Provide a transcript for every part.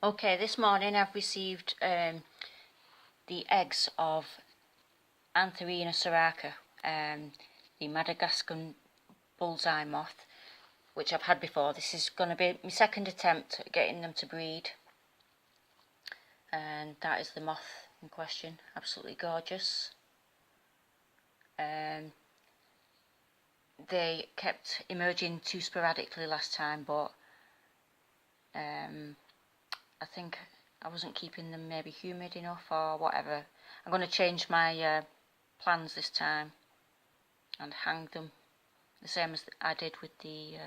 Okay, this morning I've received the eggs of Antherina siraka, the Madagascan bullseye moth, which I've had before. This is going to be my second attempt at getting them to breed, and that is the moth in question. Absolutely gorgeous. They kept emerging too sporadically last time, but I think I wasn't keeping them maybe humid enough or whatever. I'm going to change my plans this time and hang them the same as I did with the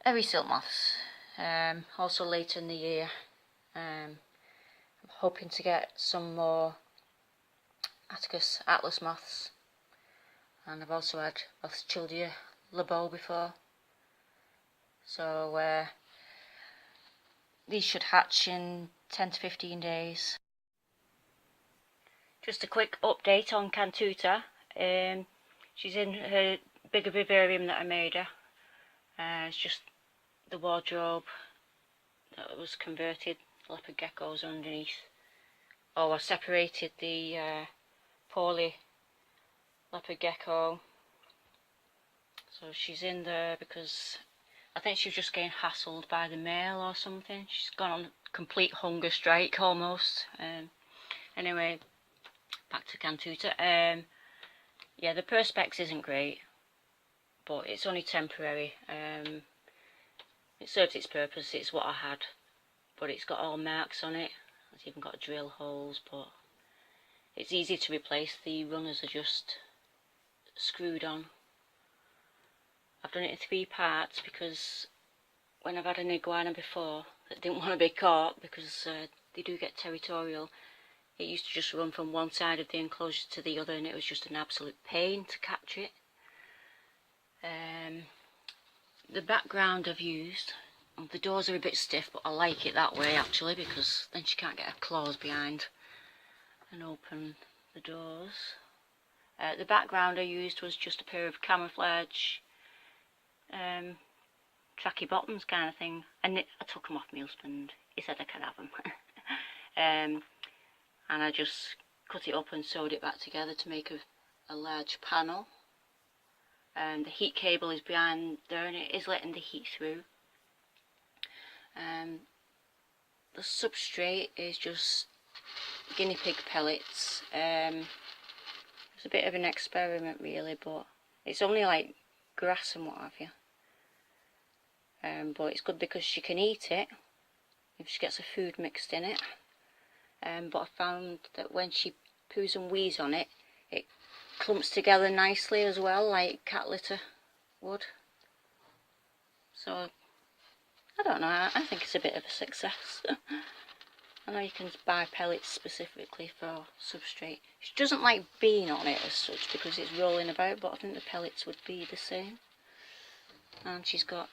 airy silk moths. Also later in the year, I'm hoping to get some more Atticus atlas moths, and I've also had Rothschildia lebeau before, so these should hatch in 10 to 15 days. Just a quick update on Cantuta. She's in her bigger vivarium that I made her. It's just the wardrobe that was converted. Leopard geckos underneath. Oh, I separated the poorly leopard gecko. So she's in there because I think she was just getting hassled by the male or something. She's gone on complete hunger strike almost. Anyway, back to Cantuta. Yeah, the perspex isn't great, but it's only temporary. It serves its purpose. It's what I had, but it's got all marks on it. It's even got drill holes, but it's easy to replace. The runners are just screwed on. I've done it in 3 parts because when I've had an iguana before that didn't want to be caught because they do get territorial, it used to just run from one side of the enclosure to the other, and it was just an absolute pain to catch it. The background I've used, the doors are a bit stiff, but I like it that way actually, because then she can't get her claws behind and open the doors. The background I used was just a pair of camouflage tracky bottoms kind of thing, and I took them off my husband. He said I could have them. And I just cut it up and sewed it back together to make a large panel. The heat cable is behind there and it is letting the heat through. The substrate is just guinea pig pellets. It's a bit of an experiment really, but it's only like grass and what have you. But it's good because she can eat it if she gets her food mixed in it. But I found that when she poos and wheezes on it, it clumps together nicely as well, like cat litter would. So I don't know, I think it's a bit of a success. I know you can buy pellets specifically for substrate. She doesn't like being on it as such because it's rolling about, but I think the pellets would be the same. And she's got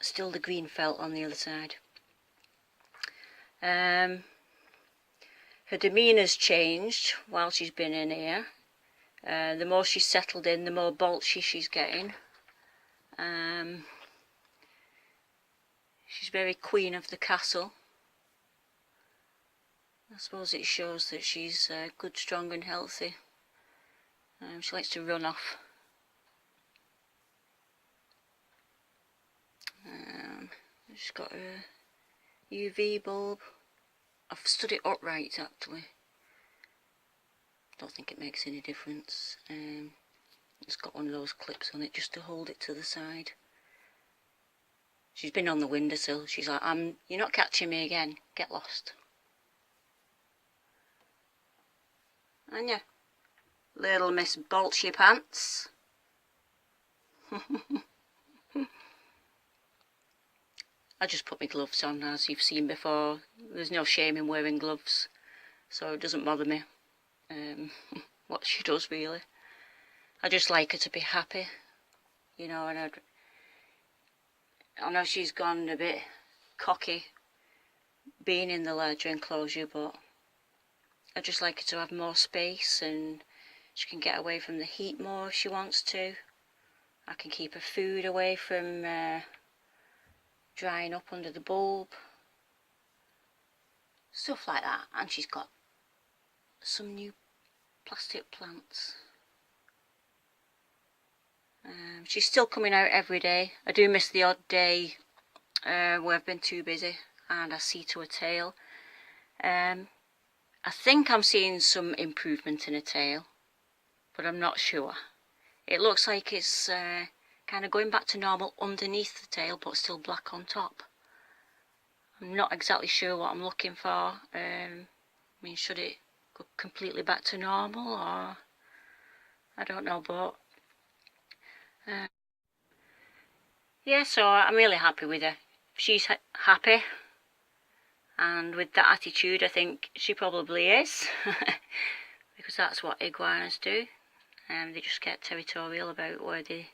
still the green felt on the other side. Her demeanour's changed while she's been in here. The more she's settled in, the more bolshy she's getting. She's very queen of the castle. I suppose it shows that she's good, strong and healthy. She likes to run off. She's got a UV bulb. I've stood it upright actually. Don't think it makes any difference. It's got one of those clips on it just to hold it to the side. She's been on the windowsill. She's like, you're not catching me again. Get lost. And yeah, little Miss Bolshy Pants. I just put my gloves on, as you've seen before. There's no shame in wearing gloves, so it doesn't bother me what she does really. I just like her to be happy, you know, and I know she's gone a bit cocky being in the larger enclosure, but I just like her to have more space and she can get away from the heat more if she wants to. I can keep her food away from drying up under the bulb. stuff like that. And she's got some new plastic plants. She's still coming out every day. I do miss the odd day where I've been too busy and I see to a tail. I think I'm seeing some improvement in her tail, but I'm not sure. It looks like it's kind of going back to normal underneath the tail, but still black on top. I'm not exactly sure what I'm looking for. I mean, should it go completely back to normal, or I don't know, but yeah, so I'm really happy with her. If she's happy and with that attitude, I think she probably is. Because that's what iguanas do. They just get territorial about where they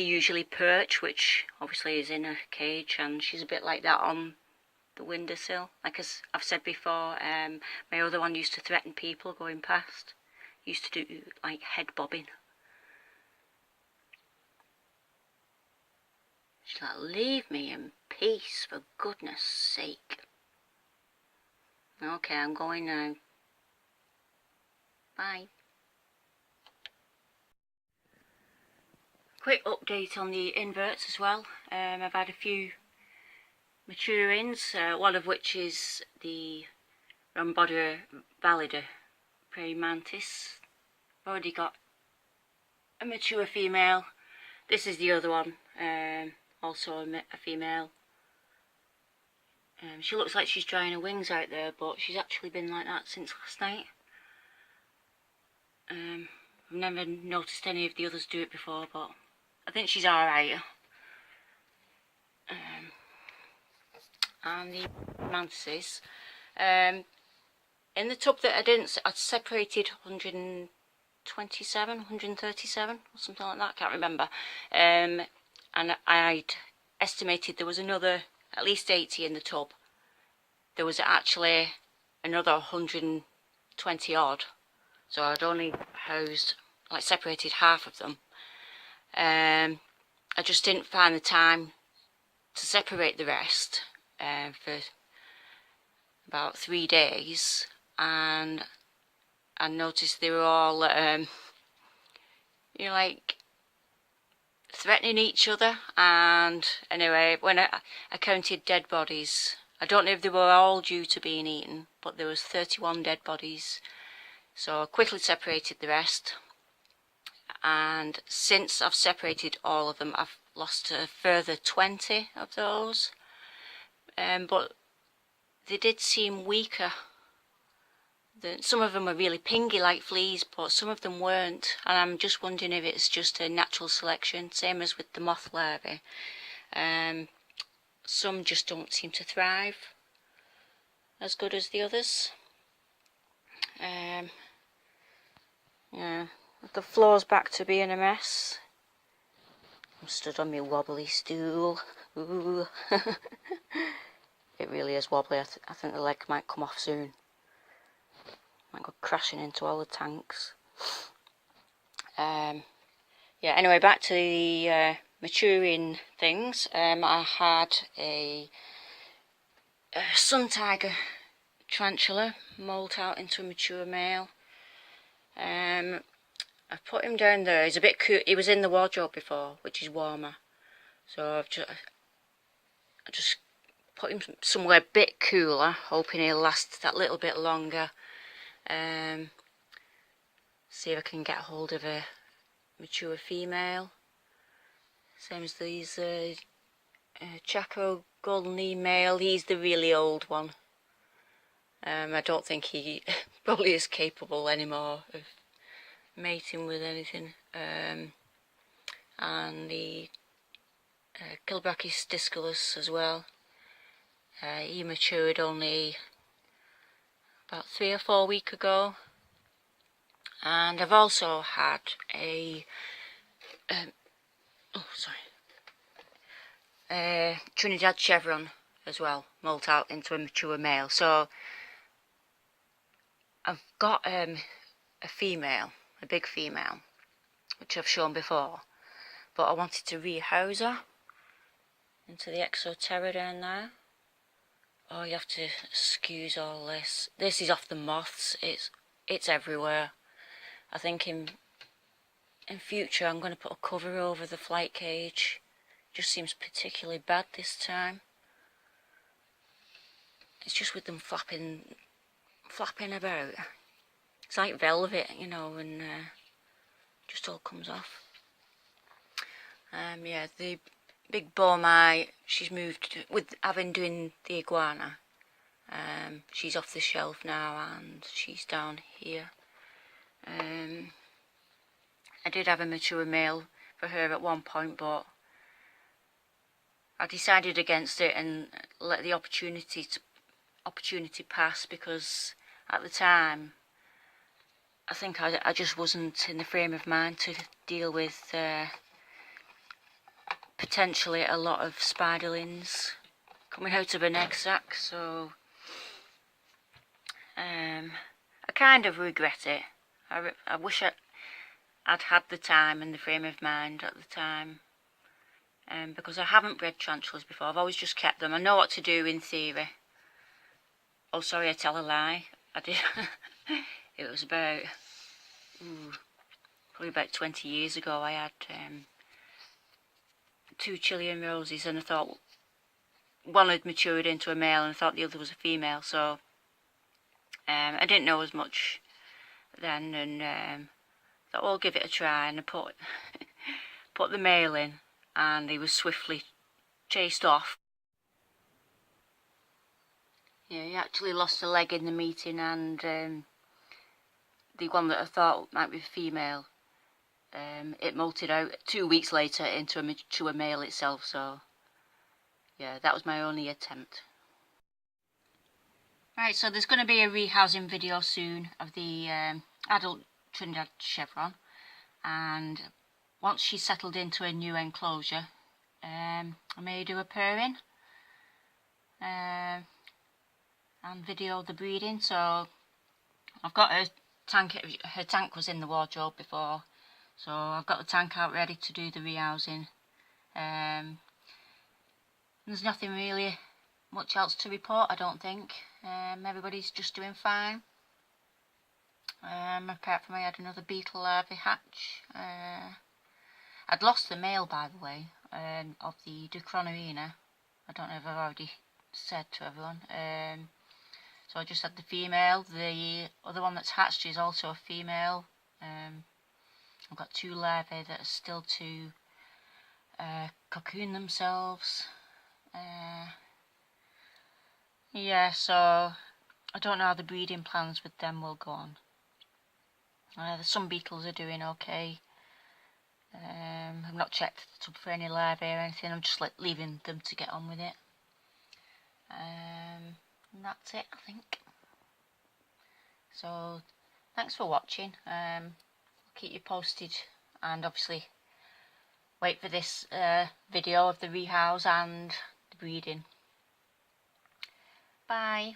usually perch, which obviously is in a cage, and she's a bit like that on the windowsill. Like as I've said before, my other one used to threaten people going past. Used to do like head bobbing. She's like, leave me in peace, for goodness sake. Okay, I'm going now. Bye. Quick update on the inverts as well. I've had a few maturings, one of which is the Rhambodia valida praying mantis. I've already got a mature female. This is the other one, also a female. She looks like she's drying her wings out there, but she's actually been like that since last night. I've never noticed any of the others do it before, but I think she's alright. And the mantises. In the tub that I'd separated 127, 137 or something like that, I can't remember. And I'd estimated there was another at least 80 in the tub. There was actually another 120 odd, so I'd only housed, like, separated half of them. I just didn't find the time to separate the rest for about 3 days, and I noticed they were all you know, like threatening each other. And anyway, when I counted dead bodies, I don't know if they were all due to being eaten, but there was 31 dead bodies, so I quickly separated the rest. And since I've separated all of them, I've lost a further 20 of those, but they did seem weaker. Some of them are really pingy like fleas, but some of them weren't, and I'm just wondering if it's just a natural selection, same as with the moth larvae. Some just don't seem to thrive as good as the others. Yeah, the floor's back to being a mess. I'm stood on my wobbly stool. Ooh. It really is wobbly. I think the leg might come off soon. Might go crashing into all the tanks. Yeah, anyway, back to the maturing things. I had a sun tiger tarantula molt out into a mature male. I put him down there. He's a bit cool. He was in the wardrobe before, which is warmer, so I just put him somewhere a bit cooler, hoping he'll last that little bit longer. See if I can get hold of a mature female. Same as these Chaco golden knee male. He's the really old one. I don't think he probably is capable anymore of mating with anything. And the Kilbrachys discolus as well. He matured only about 3 or 4 weeks ago. And I've also had a Trinidad chevron as well, molt out into a mature male. So I've got a female, a big female, which I've shown before, but I wanted to rehouse her into the Exoterra down there. Oh, you have to excuse all this. This is off the moths. It's everywhere. I think in future I'm going to put a cover over the flight cage. Just seems particularly bad this time. It's just with them flapping about. It's like velvet, you know, and just all comes off. Yeah, the big Bormai, she's moved with having doing the iguana. She's off the shelf now and she's down here. I did have a mature male for her at one point, but I decided against it and let the opportunity pass, because at the time I think I just wasn't in the frame of mind to deal with potentially a lot of spiderlings coming out of an egg sac, so I kind of regret it. I wish I'd had the time and the frame of mind at the time, because I haven't bred tarantulas before. I've always just kept them. I know what to do in theory. Oh, sorry, I tell a lie. I did. It was about, probably about 20 years ago. I had 2 Chilean roses, and I thought one had matured into a male, and I thought the other was a female. So I didn't know as much then, and thought, well, I'll give it a try, and I put the male in, and he was swiftly chased off. Yeah, he actually lost a leg in the meeting, and the one that I thought might be female, it molted out 2 weeks later into a mature male itself. So yeah, that was my only attempt. Right, so there's going to be a rehousing video soon of the adult Trinidad chevron, and once she's settled into a new enclosure, I may do a pairing and video the breeding. So I've got her tank was in the wardrobe before, so I've got the tank out ready to do the rehousing. There's nothing really much else to report, I don't think. Everybody's just doing fine. Apart from I had another beetle larvae hatch. I'd lost the male, by the way, of the Ducronorina. I don't know if I've already said to everyone. So I just had the female. The other one that's hatched is also a female. I've got 2 larvae that are still to cocoon themselves. Yeah, so I don't know how the breeding plans with them will go on. Some beetles are doing okay. I've not checked the tub for any larvae or anything. I'm just leaving them to get on with it. And that's it, I think. So thanks for watching. I'll keep you posted, and obviously wait for this video of the rehouse and the breeding. Bye.